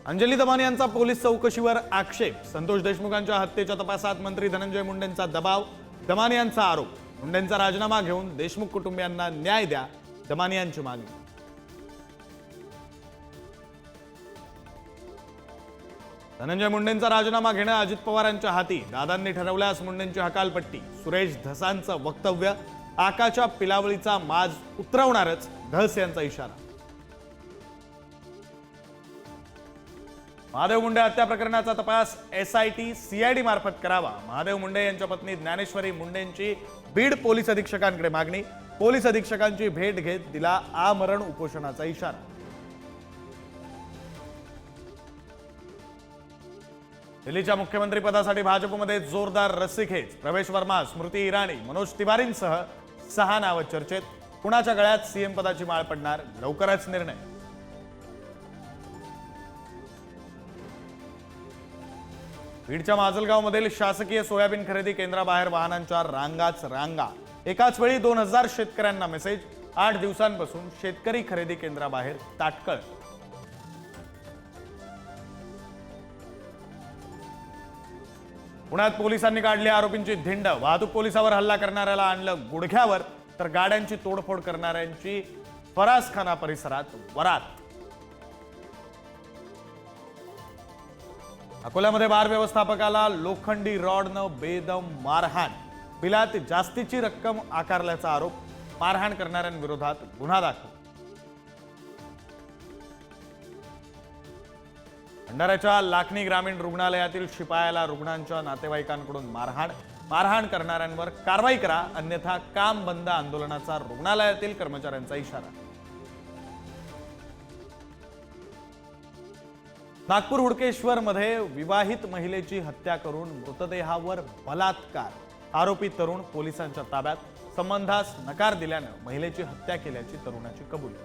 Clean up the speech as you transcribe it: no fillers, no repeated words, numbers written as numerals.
अंजली दमानी यांचा पोलीस चौकशीवर आक्षेप। संतोष देशमुखांच्या हत्येच्या तपासात मंत्री धनंजय मुंडेंचा दबाव। दमानी यांचा आरोप। मुंडेंचा राजीनामा घेऊन देशमुख कुटुंबियांना न्याय द्या, दमानी यांची मागणी। धनंजय मुंडेंचा राजीनामा घेणं अजित पवारांच्या हाती। दादांनी ठरवल्यास मुंडेंची हकालपट्टी। सुरेश धसांचं वक्तव्य। आकाच्या पिलावळीचा माज उतरवणारच, धस यांचा इशारा। महादेव मुंडे हत्या प्रकरणाचा तपास एसआयटी सीआयडी मार्फत करावा। महादेव मुंडे यांच्या पत्नी ज्ञानेश्वरी मुंडेंची बीड पोलीस अधीक्षकांकडे मागणी। पोलीस अधीक्षकांची भेट घेत दिला आमरण उपोषणाचा इशारा। दिल्लीच्या मुख्यमंत्री पदासाठी भाजपमध्ये जोरदार रस्सीखेच। प्रवेश वर्मा, स्मृती इराणी, मनोज तिवारींसह 6 नावं चर्चेत। कुणाच्या गळ्यात सीएम पदाची माळ पडणार, लवकरच निर्णय। बीडच्या माजलगावमधील शासकीय सोयाबीन खरेदी केंद्राबाहेर वाहनांच्या रांगाच रांगा। एकाच वेळी 2000 शेतकऱ्यांना मेसेज। 8 दिवसांपासून शेतकरी खरेदी केंद्राबाहेर ताटकळ। पुण्यात पोलिसांनी काढली आरोपींची धिंड। वाहतूक पोलिसावर हल्ला करणाऱ्याला आणलं गुडघ्यावर, तर गाड्यांची तोडफोड करणाऱ्यांची फरासखाना परिसरात वरात। अकोल्यामध्ये बार व्यवस्थापकाला लोखंडी रॉडनं बेदम मारहाण। बिलात जास्तीची रक्कम आकारल्याचा आरोप। मारहाण करणाऱ्यांविरोधात गुन्हा दाखल। भंडाऱ्याच्या लाखनी ग्रामीण रुग्णालयातील शिपायाला रुग्णांच्या नातेवाईकांकडून मारहाण। मारहाण करणाऱ्यांवर कारवाई करा, अन्यथा काम बंद आंदोलनाचा रुग्णालयातील कर्मचाऱ्यांचा इशारा। नागपूर हुडकेश्वर मध्ये विवाहित महिलेची हत्या करून मृतदेहावर बलात्कार। आरोपी तरुण पोलिसांच्या ताब्यात। संबंधास नकार दिल्यानं महिलेची हत्या केल्याची तरुणाची कबुली।